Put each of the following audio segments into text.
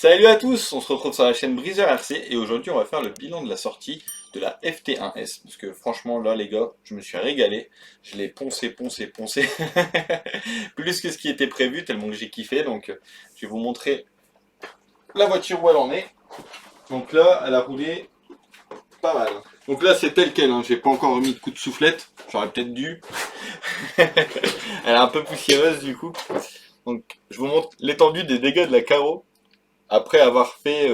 Salut à tous, on se retrouve sur la chaîne Briseur RC et aujourd'hui on va faire le bilan de la sortie de la FT1S parce que franchement là les gars, je me suis régalé, je l'ai poncé, plus que ce qui était prévu tellement que j'ai kiffé, donc je vais vous montrer la voiture où elle en est. Donc là elle a roulé pas mal. Donc là c'est tel quel, hein. J'ai pas encore remis de coup de soufflette, j'aurais peut-être dû. Elle est un peu poussiéreuse du coup. Donc je vous montre l'étendue des dégâts de la carreau. Après avoir fait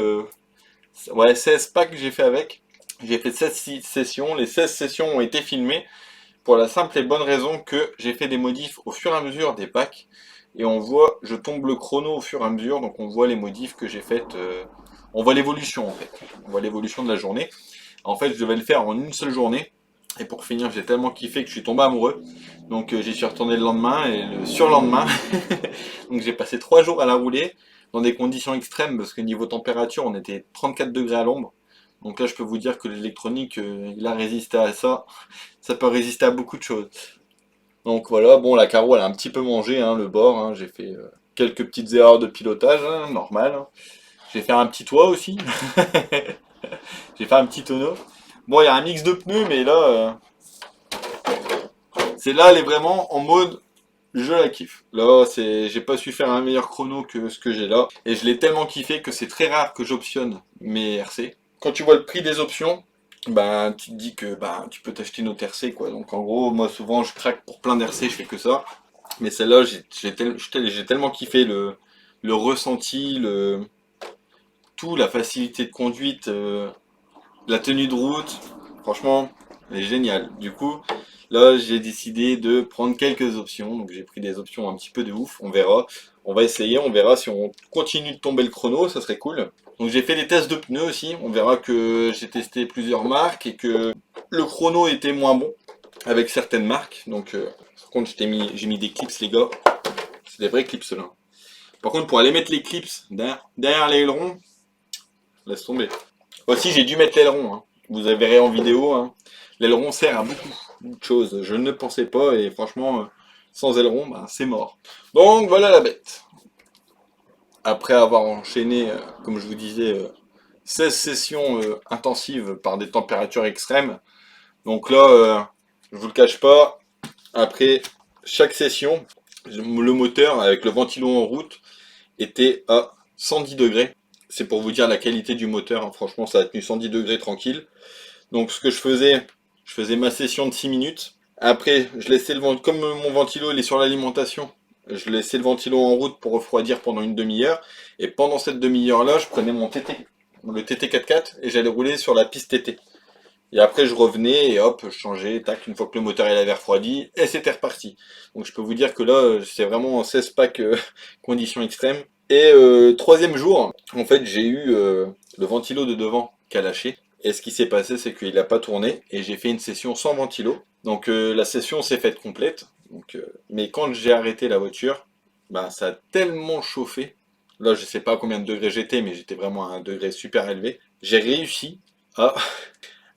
16 packs que j'ai fait avec, j'ai fait 16 sessions. Les 16 sessions ont été filmées pour la simple et bonne raison que j'ai fait des modifs au fur et à mesure des packs. Et on voit, je tombe le chrono au fur et à mesure, donc on voit les modifs que j'ai faites. On voit l'évolution en fait. On voit l'évolution de la journée. En fait, je devais le faire en une seule journée. Et pour finir, j'ai tellement kiffé que je suis tombé amoureux. Donc j'y suis retourné le lendemain et le surlendemain. Donc j'ai passé 3 jours à la rouler dans des conditions extrêmes parce que niveau température, on était 34 degrés à l'ombre. Donc là, je peux vous dire que l'électronique, il a résisté à ça. Ça peut résister à beaucoup de choses. Donc voilà, bon, la carreau, elle a un petit peu mangé, hein, le bord. Hein. J'ai fait quelques petites erreurs de pilotage, hein, normal. Hein. J'ai fait un petit toit aussi. J'ai fait un petit tonneau. Bon, il y a un mix de pneus, mais là, c'est là, elle est vraiment en mode je la kiffe. Là, j'ai pas su faire un meilleur chrono que ce que j'ai là. Et je l'ai tellement kiffé que c'est très rare que j'optionne mes RC. Quand tu vois le prix des options, ben, tu te dis que ben, tu peux t'acheter une autre RC, quoi. Donc en gros, moi souvent, je craque pour plein d'RC, je fais que ça. Mais celle-là, j'ai tellement kiffé le ressenti, tout, la facilité de conduite, la tenue de route. Franchement, elle est géniale. Du coup, là, j'ai décidé de prendre quelques options. Donc, j'ai pris des options un petit peu de ouf. On verra. On va essayer. On verra si on continue de tomber le chrono. Ça serait cool. Donc, j'ai fait des tests de pneus aussi. On verra que j'ai testé plusieurs marques et que le chrono était moins bon avec certaines marques. Donc, par contre, j'ai mis des clips, les gars. C'est des vrais clips, là. Par contre, pour aller mettre les clips derrière l'aileron, laisse tomber. Aussi, j'ai dû mettre l'aileron. Hein. Vous verrez en vidéo. Hein. L'aileron sert à beaucoup de choses. Je ne pensais pas et franchement, sans aileron, bah, c'est mort. Donc voilà la bête. Après avoir enchaîné, comme je vous disais, 16 sessions intensives par des températures extrêmes. Donc là, je vous le cache pas, après chaque session, le moteur avec le ventilo en route était à 110 degrés. C'est pour vous dire la qualité du moteur. Hein. Franchement, ça a tenu 110 degrés tranquille. Donc ce que je faisais ma session de 6 minutes. Après, je laissais le vent, comme mon ventilo il est sur l'alimentation, je laissais le ventilo en route pour refroidir pendant une demi-heure. Et pendant cette demi-heure là, je prenais mon TT, le TT 4x4, et j'allais rouler sur la piste TT. Et après je revenais et hop, je changeais, tac, une fois que le moteur il avait refroidi, et c'était reparti. Donc je peux vous dire que là, c'est vraiment 16 packs conditions extrêmes. Et troisième jour, en fait, j'ai eu le ventilo de devant qui a lâché. Et ce qui s'est passé, c'est qu'il n'a pas tourné et j'ai fait une session sans ventilo. Donc la session s'est faite complète. Donc, mais quand j'ai arrêté la voiture, bah, ça a tellement chauffé. Là, je sais pas à combien de degrés j'étais, mais j'étais vraiment à un degré super élevé. J'ai réussi à,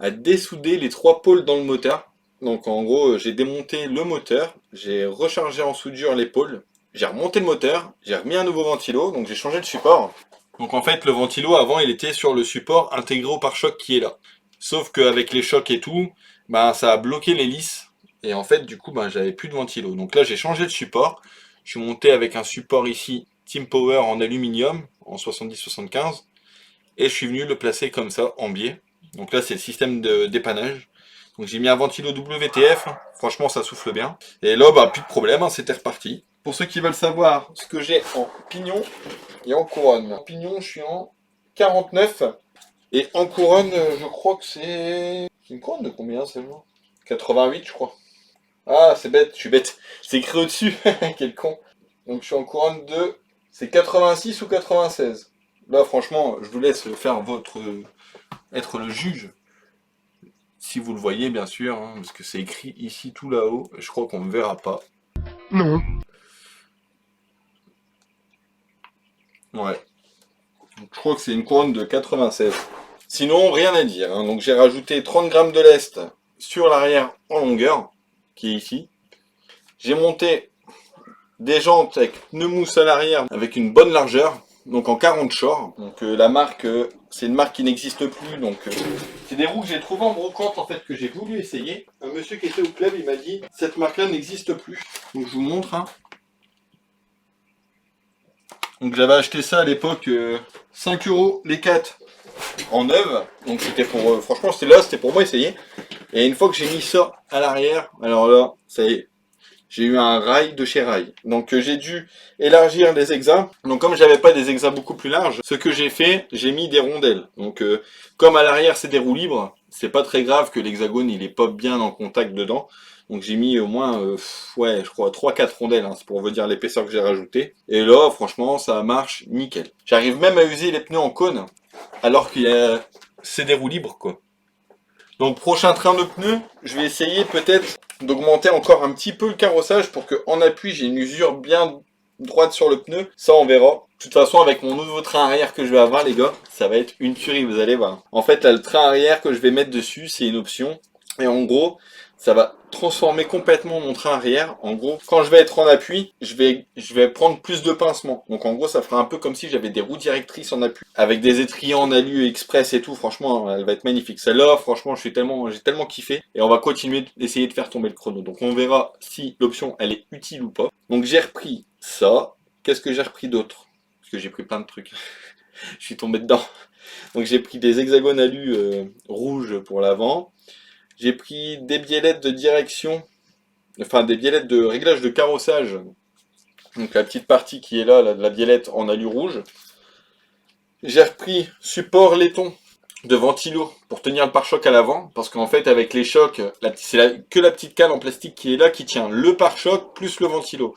à dessouder les 3 pôles dans le moteur. Donc en gros, j'ai démonté le moteur, j'ai rechargé en soudure les pôles, j'ai remonté le moteur, j'ai remis un nouveau ventilo, donc j'ai changé de support. Donc en fait, le ventilo, avant, il était sur le support intégré au pare-choc qui est là. Sauf qu'avec les chocs et tout, bah, ça a bloqué l'hélice. Et en fait, du coup, bah, j'avais plus de ventilo. Donc là, j'ai changé de support. Je suis monté avec un support ici, Team Power en aluminium, en 70-75. Et je suis venu le placer comme ça, en biais. Donc là, c'est le système de dépannage. Donc j'ai mis un ventilo WTF, franchement ça souffle bien. Et là, bah, plus de problème, hein, c'était reparti. Pour ceux qui veulent savoir ce que j'ai en pignon et en couronne. En pignon, je suis en 49. Et en couronne, je crois que c'est... C'est une couronne de combien celle-là? 88, je crois. Ah, c'est bête, je suis bête. C'est écrit au-dessus, quel con. Donc je suis en couronne de... C'est 86 ou 96. Là, franchement, je vous laisse faire votre... être le juge. Si vous le voyez, bien sûr, hein, parce que c'est écrit ici tout là-haut. Je crois qu'on ne verra pas. Non. Ouais. Donc, je crois que c'est une couronne de 96. Sinon, rien à dire. Hein. Donc j'ai rajouté 30 grammes de lest sur l'arrière en longueur, qui est ici. J'ai monté des jantes avec pneus mousse à l'arrière avec une bonne largeur. donc en 40 short. Donc la marque, c'est une marque qui n'existe plus. Donc c'est des roues que j'ai trouvées en brocante en fait, que j'ai voulu essayer. Un monsieur qui était au club, il m'a dit cette marque-là n'existe plus. Donc je vous montre. Hein. Donc j'avais acheté ça à l'époque 5 euros les 4 en neuve. Donc c'était pour, franchement c'était pour moi essayer. Et une fois que j'ai mis ça à l'arrière, alors là, ça y est, j'ai eu un rail de chez Rail. Donc j'ai dû élargir les exas. Donc comme j'avais pas des exas beaucoup plus larges, ce que j'ai fait, j'ai mis des rondelles. Donc comme à l'arrière c'est des roues libres, c'est pas très grave que l'hexagone il est pas bien en contact dedans. Donc j'ai mis au moins, ouais, je crois 3-4 rondelles, hein, c'est pour vous dire l'épaisseur que j'ai rajouté. Et là, franchement, ça marche nickel. J'arrive même à user les pneus en cône, alors qu'il y a... c'est des roues libres, quoi. Donc prochain train de pneus, je vais essayer peut-être d'augmenter encore un petit peu le carrossage pour qu'en appui j'ai une usure bien droite sur le pneu. Ça on verra. De toute façon avec mon nouveau train arrière que je vais avoir les gars, ça va être une tuerie, vous allez voir. En fait là le train arrière que je vais mettre dessus c'est une option. Et en gros ça va transformer complètement mon train arrière. En gros, quand je vais être en appui, je vais prendre plus de pincement. Donc en gros, ça fera un peu comme si j'avais des roues directrices en appui. Avec des étriers en alu express et tout, franchement, elle va être magnifique. Celle-là, franchement, j'ai tellement kiffé. Et on va continuer d'essayer de faire tomber le chrono. Donc on verra si l'option, elle est utile ou pas. Donc j'ai repris ça. Qu'est-ce que j'ai repris d'autre? Parce que j'ai pris plein de trucs. Je suis tombé dedans. Donc j'ai pris des hexagones alu rouges pour l'avant. J'ai pris des biellettes de direction, enfin des biellettes de réglage de carrossage. Donc la petite partie qui est là, la biellette en alu rouge. J'ai repris support laiton de ventilo pour tenir le pare-choc à l'avant. Parce qu'en fait avec les chocs, c'est que la petite cale en plastique qui est là qui tient le pare-choc plus le ventilo.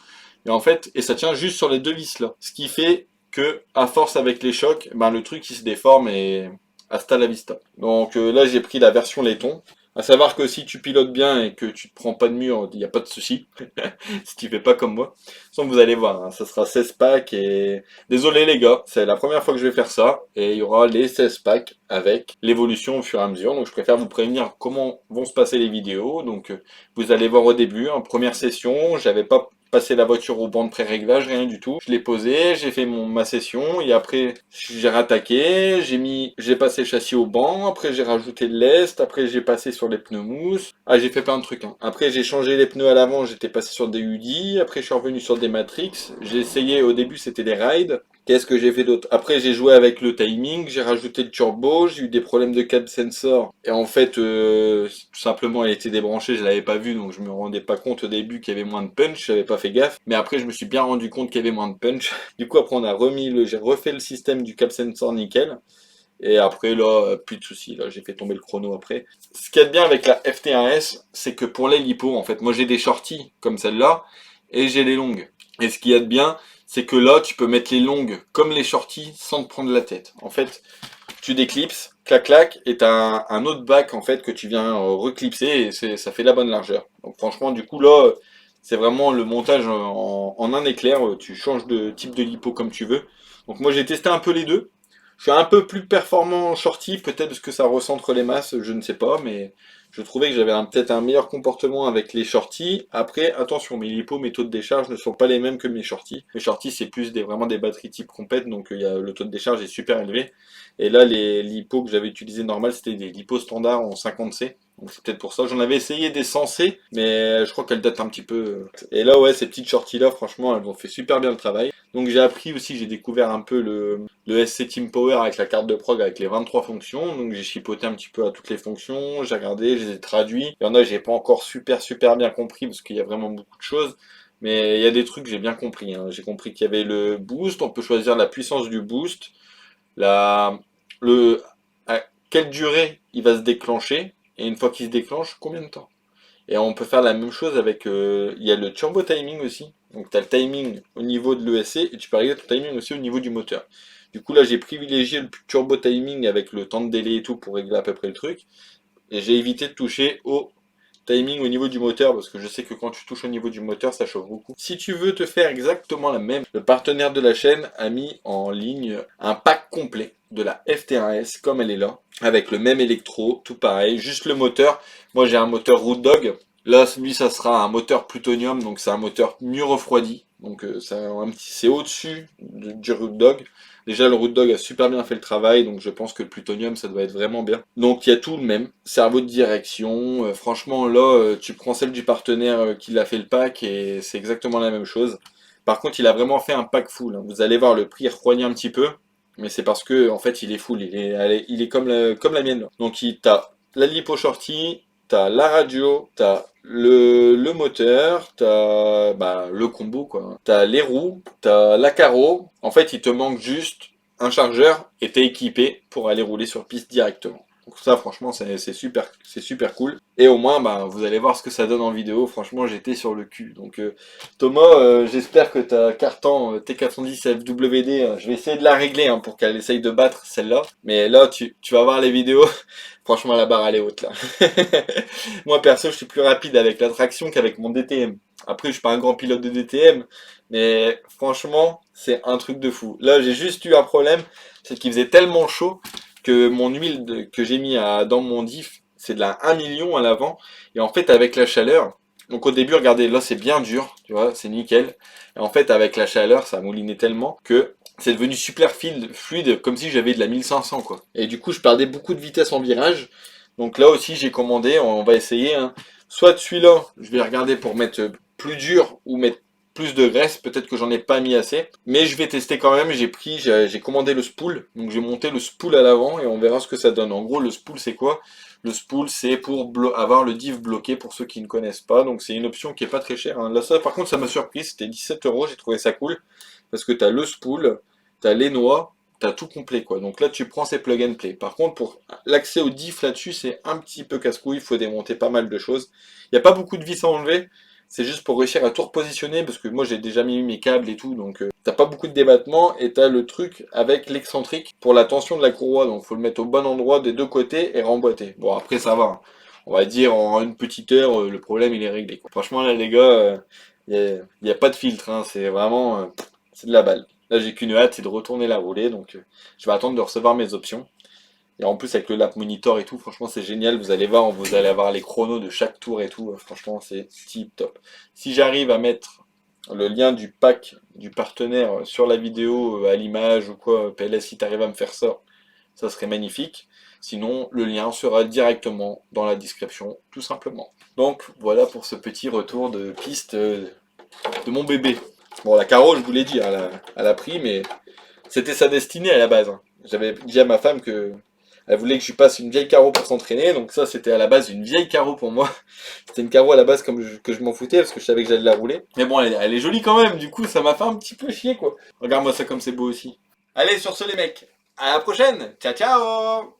Et en fait, et ça tient juste sur les deux vis là. Ce qui fait que à force avec les chocs, ben, le truc il se déforme et hasta la vista. Donc là j'ai pris la version laiton. À savoir que si tu pilotes bien et que tu te prends pas de mur, il n'y a pas de souci. Si tu fais pas comme moi. Sans vous allez voir, hein, ça sera 16 packs et... Désolé les gars, c'est la première fois que je vais faire ça. Et il y aura les 16 packs avec l'évolution au fur et à mesure. Donc je préfère vous prévenir comment vont se passer les vidéos. Donc vous allez voir au début, en première session, j'avais pas passé la voiture au banc de pré-réglage, rien du tout. Je l'ai posé, j'ai fait ma session et après j'ai rattaqué, j'ai passé le châssis au banc, après j'ai rajouté de l'est, après j'ai passé sur les pneus mousse. Ah j'ai fait plein de trucs. Hein. Après j'ai changé les pneus à l'avant, j'étais passé sur des UDI, après je suis revenu sur des Matrix. J'ai essayé au début c'était des rides. Qu'est-ce que j'ai fait d'autre? Après j'ai joué avec le timing, j'ai rajouté le turbo, j'ai eu des problèmes de cab sensor. Et en fait, tout simplement elle était débranchée, je l'avais pas vu, donc je me rendais pas compte au début qu'il y avait moins de punch, j'avais pas fait gaffe. Mais après je me suis bien rendu compte qu'il y avait moins de punch. Du coup après j'ai refait le système du cab sensor nickel. Et après là, plus de soucis, là j'ai fait tomber le chrono après. Ce qu'il y a de bien avec la FT1S, c'est que pour les lipos, en fait, moi j'ai des shorties comme celle-là, et j'ai les longues. Et ce qu'il y a de bien, c'est que là, tu peux mettre les longues comme les shorties sans te prendre la tête. En fait, tu déclipses, clac clac, et t'as un autre bac en fait que tu viens reclipser et ça fait la bonne largeur. Donc franchement, du coup là, c'est vraiment le montage en un éclair. Tu changes de type de lipo comme tu veux. Donc moi j'ai testé un peu les deux. Je suis un peu plus performant en shorty, peut-être parce que ça recentre les masses, je ne sais pas, mais je trouvais que j'avais peut-être un meilleur comportement avec les shorties. Après, attention, mes lipos, mes taux de décharge ne sont pas les mêmes que mes shorties. Mes shorties, c'est plus vraiment des batteries type complète, donc le taux de décharge est super élevé. Et là, les lipos que j'avais utilisés normal, c'était des lipos standards en 50C. Donc c'est peut-être pour ça. J'en avais essayé des 100C, mais je crois qu'elles datent un petit peu. Et là, ouais, ces petites shorties là, franchement, elles ont fait super bien le travail. Donc j'ai appris aussi, j'ai découvert un peu le SC Team Power avec la carte de prog avec les 23 fonctions. Donc j'ai chipoté un petit peu à toutes les fonctions, j'ai regardé, je les ai traduits. Il y en a, j'ai pas encore super bien compris parce qu'il y a vraiment beaucoup de choses. Mais il y a des trucs que j'ai bien compris. Hein. J'ai compris qu'il y avait le boost, on peut choisir la puissance du boost, la, à quelle durée il va se déclencher, et une fois qu'il se déclenche, combien de temps. Et on peut faire la même chose avec, il y a le turbo timing aussi. Donc tu as le timing au niveau de l'ESC et tu peux régler ton timing aussi au niveau du moteur. Du coup là j'ai privilégié le turbo timing avec le temps de délai et tout pour régler à peu près le truc. Et j'ai évité de toucher au timing au niveau du moteur parce que je sais que quand tu touches au niveau du moteur ça chauffe beaucoup. Si tu veux te faire exactement la même, le partenaire de la chaîne a mis en ligne un pack complet de la FT1S comme elle est là, avec le même électro, tout pareil, juste le moteur. Moi j'ai un moteur Root Dog. Là, lui, ça sera un moteur plutonium, donc c'est un moteur mieux refroidi. Donc c'est au-dessus du Root Dog. Déjà le Root Dog a super bien fait le travail, donc je pense que le Plutonium ça doit être vraiment bien. Donc il y a tout le même, cerveau de direction, franchement là tu prends celle du partenaire qui a fait le pack et c'est exactement la même chose. Par contre il a vraiment fait un pack full, hein. Vous allez voir le prix refroidit un petit peu, mais c'est parce que en fait il est full, il est comme la mienne. Donc t'as la lipo shorty, t'as la radio, t'as le moteur, t'as bah, le combo quoi. T'as les roues, t'as la carreau. En fait, il te manque juste un chargeur et t'es équipé pour aller rouler sur piste directement. Donc ça, franchement, c'est super cool. Et au moins, bah, vous allez voir ce que ça donne en vidéo. Franchement, j'étais sur le cul. Donc Thomas, j'espère que ta cartan T410 FWD, je vais essayer de la régler hein, pour qu'elle essaye de battre celle-là. Mais là, tu vas voir les vidéos. Franchement, la barre elle est haute là. Moi perso, je suis plus rapide avec la traction qu'avec mon DTM. Après, je suis pas un grand pilote de DTM, mais franchement, c'est un truc de fou. Là, j'ai juste eu un problème, c'est qu'il faisait tellement chaud que mon huile que j'ai mis dans mon diff, c'est de la 1 million à l'avant. Et en fait, avec la chaleur, donc au début, regardez, là c'est bien dur, tu vois, c'est nickel. Et en fait, avec la chaleur, ça moulinait tellement que c'est devenu super fluide, comme si j'avais de la 1500 quoi. Et du coup, je perdais beaucoup de vitesse en virage. Donc là aussi, j'ai commandé, on va essayer. Hein. Soit celui-là, je vais regarder pour mettre plus dur ou mettre plus de graisse. Peut-être que j'en ai pas mis assez. Mais je vais tester quand même. J'ai commandé le spool. Donc j'ai monté le spool à l'avant et on verra ce que ça donne. En gros, le spool, c'est quoi? Le spool, c'est pour avoir le diff bloqué pour ceux qui ne connaissent pas. Donc c'est une option qui est pas très chère. Hein. Là, ça, par contre, ça m'a surpris. C'était 17 euros. J'ai trouvé ça cool. Parce que tu as le spool, tu as les noix, t'as tout complet quoi. Donc là tu prends ces plug and play. Par contre pour l'accès au diff là-dessus c'est un petit peu casse-couille, il faut démonter pas mal de choses. Il n'y a pas beaucoup de vis à enlever, c'est juste pour réussir à tout repositionner parce que moi j'ai déjà mis mes câbles et tout donc t'as pas beaucoup de débattement et t'as le truc avec l'excentrique pour la tension de la courroie donc faut le mettre au bon endroit des deux côtés et remboîter. Bon après ça va, hein. On va dire en une petite heure le problème il est réglé quoi. Franchement là les gars, y a pas de filtre, hein. C'est vraiment c'est de la balle. Là, j'ai qu'une hâte, c'est de retourner la rouler, donc je vais attendre de recevoir mes options. Et en plus, avec le lap monitor et tout, franchement, c'est génial. Vous allez voir, vous allez avoir les chronos de chaque tour et tout. Franchement, c'est tip top. Si j'arrive à mettre le lien du pack du partenaire sur la vidéo, à l'image ou quoi, PLS, si t'arrives à me faire ça, ça serait magnifique. Sinon, le lien sera directement dans la description, tout simplement. Donc, voilà pour ce petit retour de piste de mon bébé. Bon, la Caro, je vous l'ai dit, elle a pris, mais c'était sa destinée à la base. Hein. J'avais dit à ma femme que elle voulait que je lui passe une vieille Caro pour s'entraîner, donc ça c'était à la base une vieille Caro pour moi. C'était une Caro à la base que je m'en foutais parce que je savais que j'allais la rouler. Mais bon, elle est jolie quand même, du coup ça m'a fait un petit peu chier quoi. Regarde-moi ça comme c'est beau aussi. Allez, sur ce les mecs, à la prochaine, ciao ciao.